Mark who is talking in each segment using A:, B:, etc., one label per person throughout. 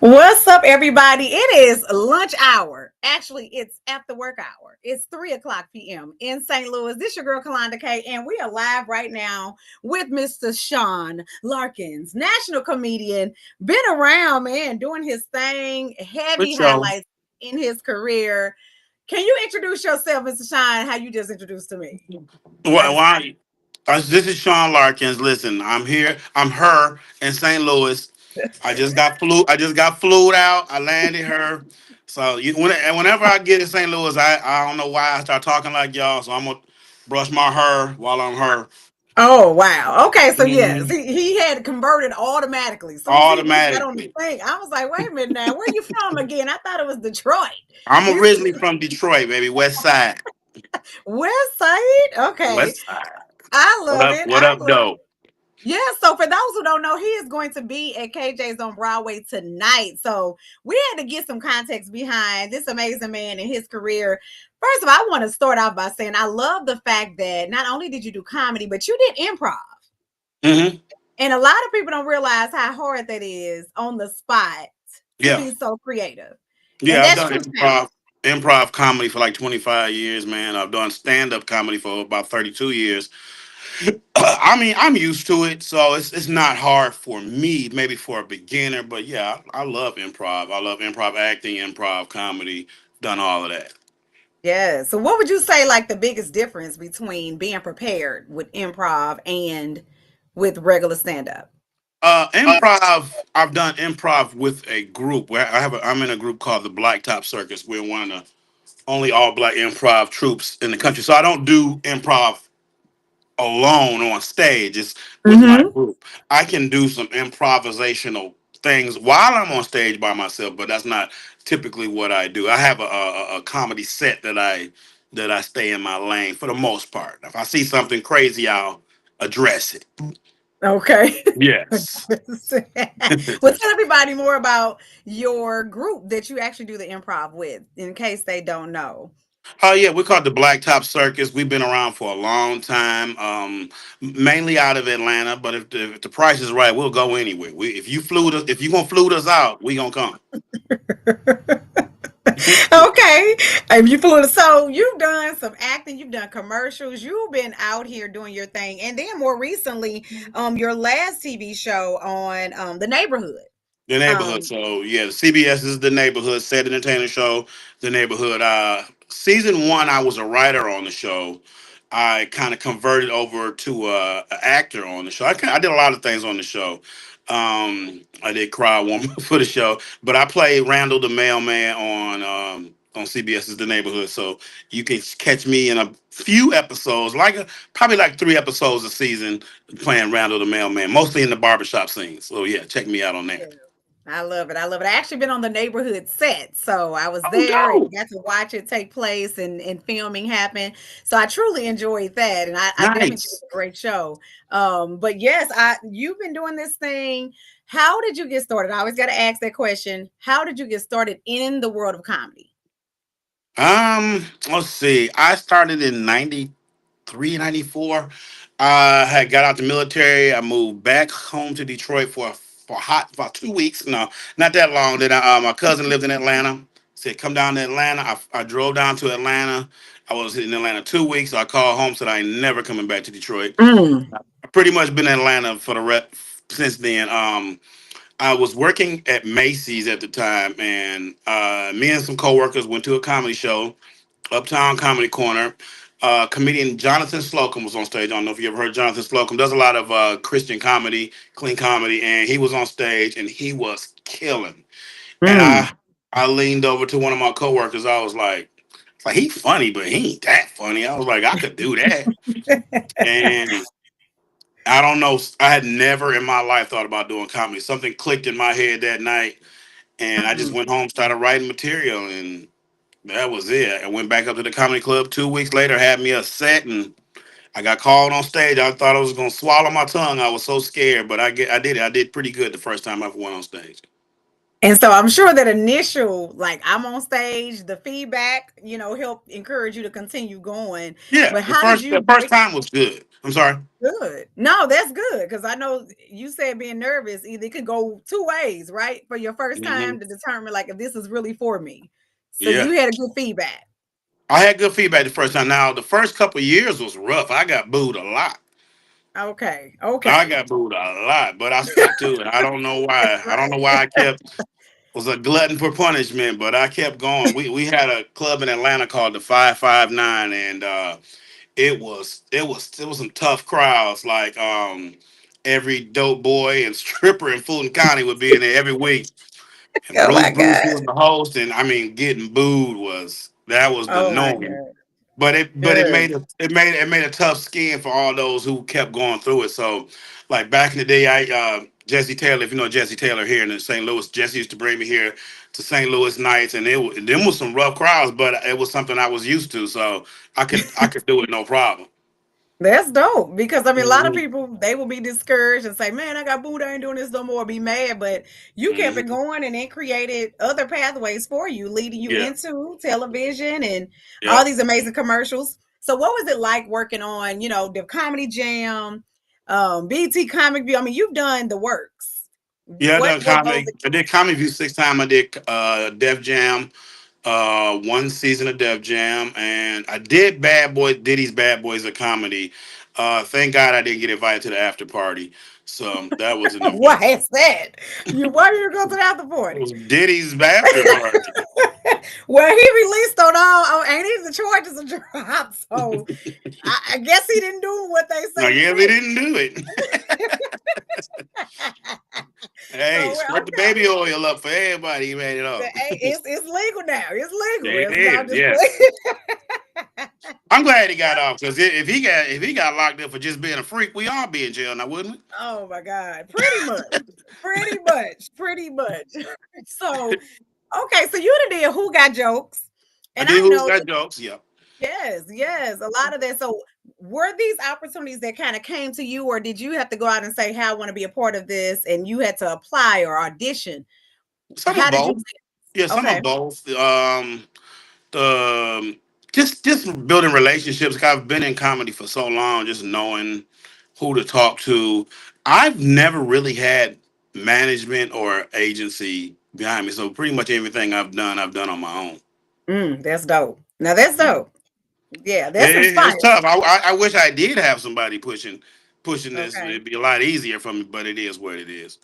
A: What's up, everybody? It is lunch hour. Actually, it's after work hour. It's 3 o'clock p.m. in St. Louis. This your girl, Kalonda Kay, and we are live right now with Mr. Sean Larkins, national comedian, been around, man, doing his thing,
B: For
A: heavy
B: sure.
A: highlights in his career. Can you introduce yourself, Mr. Sean, how you just introduced to me? I just,
B: Why? This is Sean Larkins. Listen, I'm here. I'm her in St. Louis. I just got flued out. I landed her. So whenever I get in St. Louis, I don't know why I start talking like y'all. So I'm gonna brush my hair while I'm her.
A: Oh wow. Okay, so yes,
B: Mhm.
A: he had converted automatically. As soon as he got on the
B: Automatically.
A: thing, I was like, wait a minute now, where you from again? I thought it was Detroit.
B: I'm
A: He's
B: originally from Detroit, baby, West Side.
A: West Side. Okay.
B: West Side.
A: I
B: What
A: love
B: up?
A: it.
B: What
A: I
B: up,
A: love it.
B: though?
A: Yeah, so for those who don't know, he is going to be at KJ's on Broadway tonight. So we had to get some context behind this amazing man and his career. First of all, I want to start off by saying I love the fact that not only did you do comedy, but you did improv.
B: Hmm.
A: And a lot of people don't realize how hard that is on the spot to
B: Yeah.
A: be so creative. And
B: Yeah, I've
A: that's
B: done
A: true talent.
B: improv comedy for like 25 years, man. I've done stand up comedy for about 32 years. I mean, I'm used to it, so it's not hard for me, maybe for a beginner, but yeah, I love improv. I love improv acting, improv comedy, done all of that.
A: Yeah. So what would you say like the biggest difference between being prepared with improv and with regular stand up?
B: Improv, I've done improv with a group where I'm in a group called the Blacktop Circus. We're one of the only all black improv troops in the country. So I don't do improv alone on stage. It's with my
A: Mm-hmm.
B: group. I can do some improvisational things while I'm on stage by myself, but that's not typically what I do. I have a comedy set that I stay in my lane for the most part. If I see something crazy, I'll address it.
A: Okay.
B: Yes.
A: Well, tell everybody more about your group that you actually do the improv with, in case they don't know.
B: Oh yeah, we're called the Blacktop Circus. We've been around for a long time, mainly out of Atlanta. But if the price is right, we'll go anywhere. If you gonna flute us out, we gonna come.
A: Okay. If you flew so you've done some acting, you've done commercials, you've been out here doing your thing. And then more recently, your last TV show on the neighborhood.
B: The neighborhood.
A: Um,
B: So yeah, CBS is the neighborhood. Said entertainment show, the neighborhood. Season one, I was a writer on the show. I kind of converted over to an actor on the show. I did a lot of things on the show. I did Cry Woman for the show, but I played Randall the mailman on CBS's The Neighborhood. So you can catch me in a few episodes, probably like 3 episodes a season, playing Randall the mailman, mostly in the barbershop scene. So yeah, check me out on there.
A: I love it. I love it. I actually been on the neighborhood set. So I was
B: Oh,
A: there and
B: dope.
A: got to watch it take place and filming happen. So I truly enjoyed that. And I definitely think
B: Nice.
A: it's a great show. But yes, you've been doing this thing. How did you get started? I always got to ask that question. How did you get started in the world of comedy?
B: Let's see. I started in 93, 94. I had got out the military. I moved back home to Detroit for hot about 2 weeks. No, not that long. Then my cousin lived in Atlanta. Said, come down to Atlanta. I drove down to Atlanta. I was in Atlanta 2 weeks. So I called home, said I ain't never coming back to Detroit.
A: Mm.
B: I pretty much been in Atlanta for the since then. I was working at Macy's at the time, and me and some coworkers went to a comedy show, Uptown Comedy Corner. Comedian Jonathan Slocum was on stage. I don't know if you ever heard Jonathan Slocum. Does a lot of Christian comedy, clean comedy, and he was on stage and he was killing. And
A: Mm.
B: I leaned over to one of my coworkers. I was like, he funny, but he ain't that funny. I was like, I could do that. And I don't know. I had never in my life thought about doing comedy. Something clicked in my head that night, and I just
A: Mm.
B: went home, started writing material, and that was it. I went back up to the comedy club 2 weeks later, had me a set, and I got called on stage. I thought I was gonna swallow my tongue. I was so scared, but I did it. I did pretty good the first time I ever went on stage.
A: And so I'm sure that initial, like I'm on stage, the feedback, helped encourage you to continue going.
B: Yeah,
A: But how did you
B: the first
A: break?
B: time was good. I'm sorry.
A: Good. No, that's good because I know you said being nervous either it could go two ways, right? For your first
B: Hmm.
A: time to determine like if this is really for me. So
B: Yeah,
A: you had a good feedback.
B: I had good feedback the first time. Now the first couple of years was rough. I got booed a lot.
A: Okay.
B: I
A: Okay.
B: got booed a lot, but I stuck to it. I don't know why. I don't know
A: Right.
B: why I kept was a glutton for punishment, but I kept going. We had a club in Atlanta called the 559, and it was some tough crowds. Like every dope boy and stripper in Fulton County would be in there every week. And
A: Oh my
B: Bruce
A: God.
B: was the host, and I mean, getting booed was the
A: Oh my
B: norm.
A: God.
B: But it
A: Good.
B: made a tough skin for all those who kept going through it. So, like back in the day, I Jesse Taylor, if you know Jesse Taylor here in St. Louis, Jesse used to bring me here to St. Louis nights, and them was some rough crowds, but it was something I was used to, so I could do it no problem.
A: That's dope because I mean, a lot of
B: Hmm.
A: people they will be discouraged and say, "Man, I got booed. I ain't doing this no more." Be mad, but you kept it
B: Hmm.
A: going and it created other pathways for you, leading you
B: Yeah,
A: into television and
B: yeah,
A: all these amazing commercials. So, what was it like working on, the Comedy Jam, BT Comic View? I mean, you've done the works.
B: yeah. I
A: What
B: done
A: were those?
B: comedy. I did Comedy View 6 times. I did Def Jam, one season of Def Jam, and I did Diddy's Bad Boys of Comedy. Thank God I didn't get invited to the after party, so that was an
A: Why
B: embarrassment.
A: is that? Why did you go to the after
B: It
A: party?
B: was Diddy's after party.
A: Well, he released on ain't even the charges are dropped. So I guess he didn't do what they
B: I
A: say he
B: guess they
A: did.
B: didn't do it. Hey,
A: So
B: squirt the
A: okay,
B: baby oil up for everybody. He made it up.
A: it's legal now. It's legal.
B: It
A: It's y'all
B: is,
A: just
B: yes.
A: play.
B: I'm glad he got off because if he got locked up for just being a freak, we all be in jail now, wouldn't
A: Oh my God, pretty much, pretty much, pretty much. So okay, so you done did Who Got Jokes,
B: I
A: and
B: did
A: I
B: who
A: know.
B: got jokes? Yeah.
A: Yes, yes, a lot of that. So, were these opportunities that kind of came to you, or did you have to go out and say, "Hey, I want to be a part of this," and you had to apply or audition?
B: Some of
A: How did you?
B: both. Yeah, some of
A: Okay.
B: both. Um, just building relationships. 'Cause I've been in comedy for so long, just knowing who to talk to. I've never really had management or agency behind me, so pretty much everything I've done on my own.
A: That's dope. Now that's
B: Mhm.
A: dope. Yeah, that's
B: It's
A: inspiring.
B: tough. I wish I did have somebody pushing this.
A: Okay.
B: It'd be a lot easier for me, but it is what it is.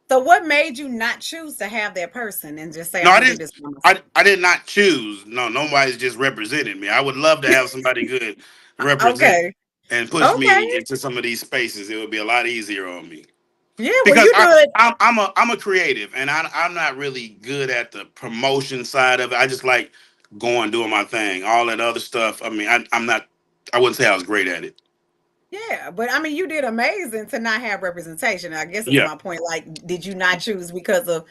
A: So, what made you not choose to have that person and just say,
B: No,
A: "I'm
B: I
A: gonna do
B: didn't.
A: this by myself"?
B: I did not choose. No, nobody's just representing me. I would love to have somebody good represent
A: Okay.
B: and push
A: Okay.
B: me into some of these spaces. It would be a lot easier on me
A: Yeah. Well,
B: because
A: you do it.
B: I'm a creative and I'm not really good at the promotion side of it. I just like going doing my thing. All that other stuff. I mean, I'm not. I wouldn't say I was great at it.
A: Yeah, but I mean, you did amazing to not have representation. I guess is
B: Yeah.
A: my point. Like, did you not choose because of,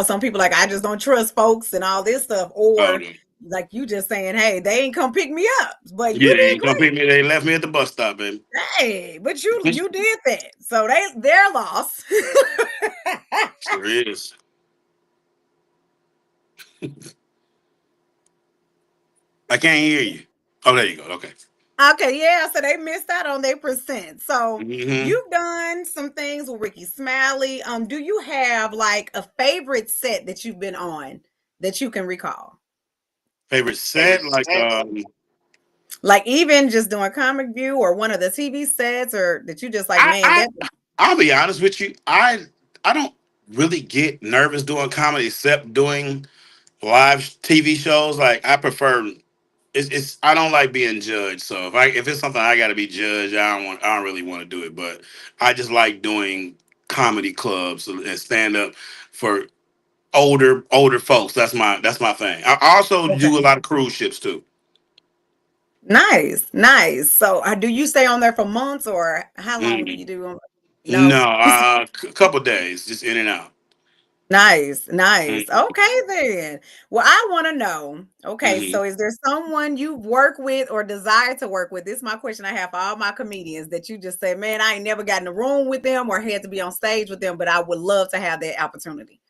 A: some people like, I just don't trust folks and all this stuff, or
B: Um,
A: like you just saying, hey, they ain't come pick me up, but you
B: yeah.
A: did
B: You gonna
A: great.
B: pick me? They left me at the bus stop, baby.
A: Hey, but you did that, so they're lost.
B: Sure is. I can't hear you. Oh, there you go. Okay.
A: Okay, yeah, so they missed out on their percent. So
B: Hmm.
A: you've done some things with Ricky Smiley. Do you have like a favorite set that you've been on that you can recall?
B: Favorite set, like
A: Like even just doing Comic View or one of the TV sets, or that you just like,
B: I
A: man,
B: I
A: that
B: I'll be honest with you. I don't really get nervous doing comedy except doing live TV shows. Like I prefer it's I don't like being judged. So if it's something I got to be judged, I don't really want to do it. But I just like doing comedy clubs and stand up for older folks. That's my thing. I also do a
A: okay.
B: lot of cruise ships too.
A: Nice, nice. So do you stay on there for months or how long do
B: Mm.
A: you do?
B: No,
A: No.
B: couple days, just in and out.
A: Nice, nice.
B: Mm-hmm.
A: Okay, then. Well, I want to know. Okay,
B: Mm-hmm.
A: so is there someone you work with or desire to work with? This is my question I have for all my comedians that you just say, man, I ain't never got in a room with them or had to be on stage with them, but I would love to have that opportunity.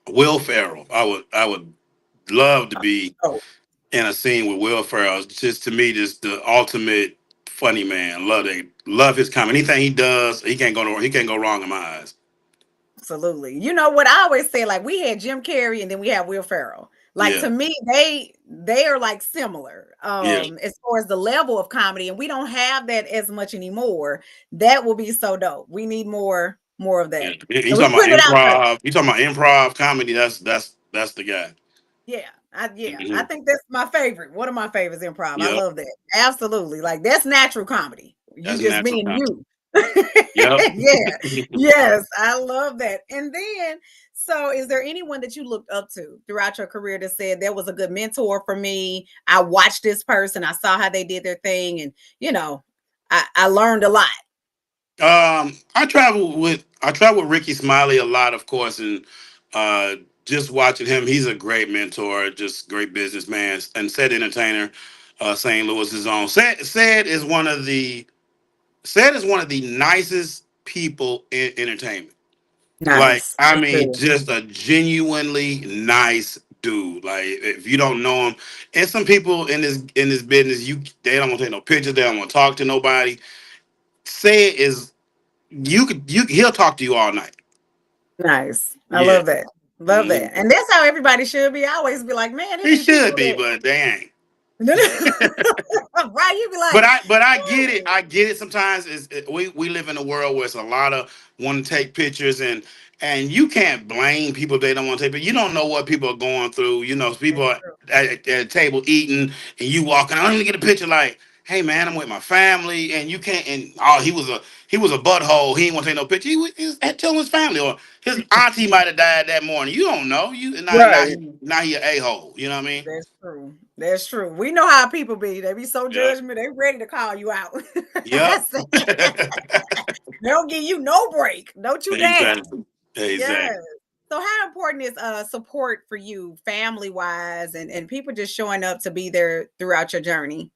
B: Will Ferrell. I would love to be
A: Oh,
B: in a scene with Will Ferrell. Just to me, just the ultimate funny man. Love it. Love his comedy. Anything he does, he can't go wrong in my eyes.
A: absolutely. You know what I always say, like we had Jim Carrey and then we have Will Ferrell. Like
B: Yeah,
A: to me, they are like similar
B: yeah.
A: as far as the level of comedy, and we don't have that as much anymore. That will be so dope. We need more of
B: Yeah.
A: that.
B: You
A: So we
B: talking about
A: putting it out there.
B: improv? You talking about improv comedy? That's the guy.
A: Yeah, I
B: Hmm.
A: think that's my favorite. One of my favorites improv. I
B: Yep,
A: love that. Absolutely. Like that's natural comedy. You
B: that's
A: just
B: natural
A: me and
B: comedy.
A: you.
B: Yep.
A: Yeah. Yes, I love that. And then so is there anyone that you looked up to throughout your career that said there was a good mentor for me? I watched this person, I saw how they did their thing, and you know, I learned a lot.
B: I travel with Ricky Smiley a lot, of course, and uh, just watching him, he's a great mentor, just great businessman and set entertainer. St. Louis is on. Said is one of the nicest people in entertainment. Like,
A: Nice.
B: I
A: That's
B: mean,
A: good.
B: just a genuinely nice dude. Like, if you don't know him, and some people in this business, they don't want to take no pictures, they don't want to talk to nobody. Said is he'll talk to you all night.
A: Nice. I
B: Yeah.
A: love that. Love
B: Mhm.
A: that. And that's how everybody should be. I always be like, man,
B: He
A: these
B: should
A: people
B: be,
A: that
B: but they ain't.
A: right, you be
B: But
A: like,
B: I get it.
A: "Ooh,
B: I get it. Sometimes we live in a world where it's a lot of want to take pictures and you can't blame people if they don't want to take. But you don't know what people are going through. You know, people
A: that's
B: are
A: true.
B: at a table eating and you walking. I don't even get a picture. Like, hey man, I'm with my family, and you can't. And oh, he was a butthole. He didn't want to take no picture. He was telling his family or his auntie might have died that morning. You don't know. You
A: Right.
B: now he a hole. You know what I mean?
A: That's true. That's true. We know how people be. They be so
B: Yeah.
A: judgment. They ready to call you out.
B: Yep.
A: They don't give you no break. Don't you dare.
B: Exactly.
A: Yes.
B: Exactly.
A: So how important is support for you family wise and people just showing up to be there throughout your journey?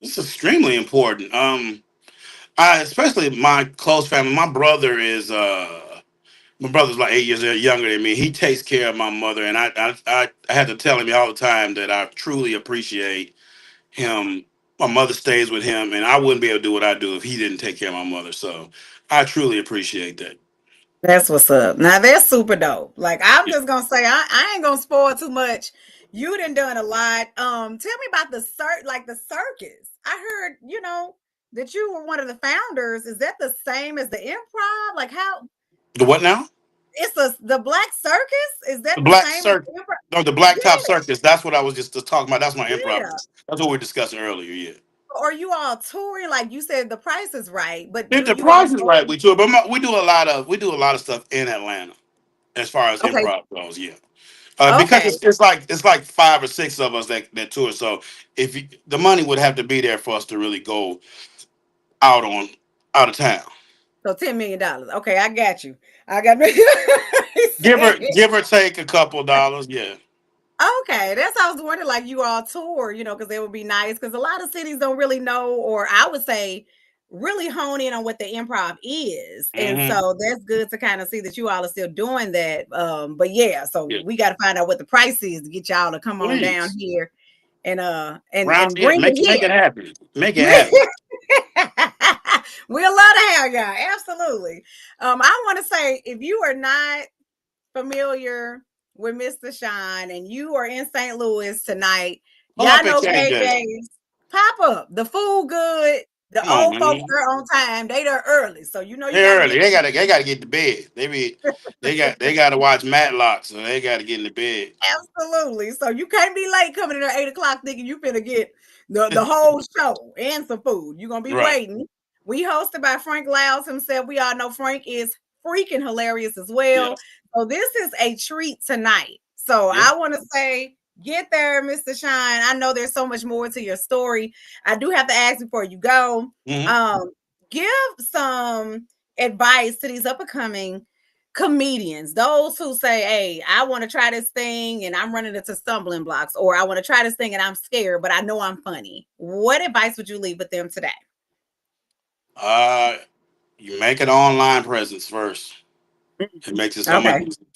B: It's extremely important. I especially my close family. My brother's like 8 years younger than me. He takes care of my mother, and I had to tell him all the time that I truly appreciate him. My mother stays with him, and I wouldn't be able to do what I do if he didn't take care of my mother. So I truly appreciate that.
A: That's what's up. Now that's super dope. Like I'm just gonna say, I ain't gonna spoil too much. You done a lot. Tell me about the circus. I heard, that you were one of the founders. Is that the same as the improv? Like how
B: The what now?
A: it's the Black Circus? Is that
B: The
A: the
B: black
A: same as
B: circus.
A: the improv?
B: No, the
A: Yeah,
B: blacktop circus. That's what I was just talking about. That's my improv.
A: yeah.
B: That's what we were discussing earlier. Yeah.
A: Are you all touring? Like you said, the price is right, but
B: If
A: do
B: the
A: you all
B: price is
A: go?
B: right, we do it. But we do a lot of stuff in Atlanta as far as
A: Okay,
B: improv goes. Yeah, because
A: okay.
B: it's like 5 or 6 of us that tour. So the money would have to be there for us to really go out on out of town.
A: So $10 million. Okay, I got you. I got
B: Give or take a couple dollars. Yeah.
A: Okay, that's how I was wondering. Like you all tour, because they would be nice. Because a lot of cities don't really know, or I would say, really hone in on what the improv is, and
B: Hmm.
A: so that's good to kind of see that you all are still doing that. But yeah, so
B: Yeah.
A: we got to find out what the price is to get y'all to come on down
B: Please.
A: here and
B: Round
A: and
B: yeah.
A: bring
B: Make it
A: it
B: happen. Make it
A: here.
B: happen.
A: We'll love to have y'all. Absolutely. I want to say if you are not familiar with Mr. Sean and you are in St. Louis tonight,
B: Pull
A: y'all
B: up at
A: know
B: KJ.
A: KJ's pop up. The food good. The
B: Come on,
A: old folks
B: man.
A: are on time. They there early. So you know you
B: They're
A: got to
B: early.
A: get
B: They gotta get to bed. They gotta watch Matlock, so they gotta get in the bed.
A: absolutely. So you can't be late coming in at 8 o'clock thinking you finna get the whole show and some food. You're gonna be
B: Right.
A: waiting. We hosted by Frank Lyles himself. We all know Frank is freaking hilarious as well.
B: Yes.
A: So this is a treat tonight. So
B: Yeah.
A: I want to say, get there, Mr. Shine. I know there's so much more to your story. I do have to ask before you go.
B: Hmm.
A: Um, give some advice to these up and coming comedians, those who say, hey, I want to try this thing and I'm running into stumbling blocks, or I want to try this thing and I'm scared, but I know I'm funny. What advice would you leave with them today?
B: Uh, you make an online presence first. It makes it so much
A: Okay.
B: easier.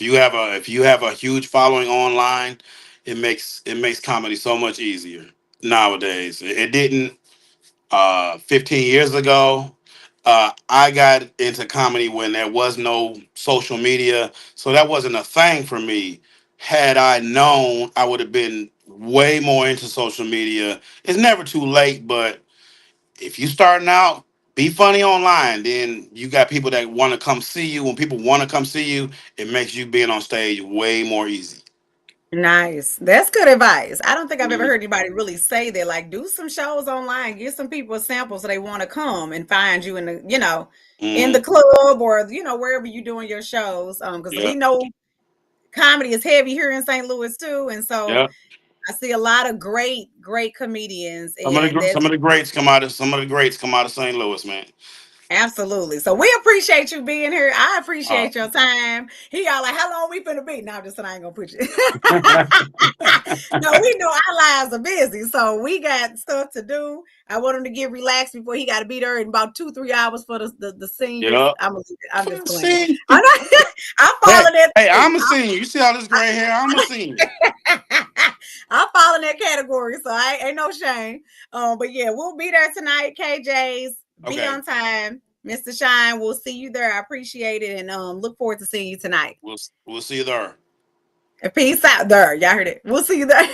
B: If you have a huge following online, it makes comedy so much easier nowadays. It didn't 15 years ago. I got into comedy when there was no social media, so that wasn't a thing for me. Had I known, I would have been way more into social media. It's never too late, but if you starting out, be funny online. Then you got people that want to come see you. When people want to come see you, it makes you being on stage way more easy.
A: Nice. That's good advice. I don't think I've ever
B: Mhm.
A: heard anybody really say that. Like, do some shows online, give some people a sample so they want to come and find you in the, in the
B: Mhm.
A: club or, wherever you're doing your shows. Because
B: Yeah,
A: we know comedy is heavy here in St. Louis too. And so
B: yeah.
A: I see a lot of great, great comedians,
B: Some of the
A: and
B: some
A: that's
B: of the greats come out of St. Louis, man.
A: absolutely. So we appreciate you being here. I
B: Uh,
A: appreciate your time. He all like, how long we finna be? No, just I ain't gonna put you. No, we know our lives are busy, so we got stuff to do. I want him to get relaxed before he got to be there in about 2-3 hours for the seniors.
B: yeah.
A: I'm just playing.
B: See,
A: I'm not. I'm
B: hey,
A: following that
B: hey,
A: too.
B: I'm a senior. You see all this gray hair? I'm a senior.
A: I'm following that category, so I ain't no shame. But yeah, we'll be there tonight. KJ's, be
B: Okay,
A: on time. Mr. Shine, we'll see you there. I appreciate it, and look forward to seeing you tonight.
B: we'll see you there.
A: And peace out there. Y'all heard it. We'll see you there.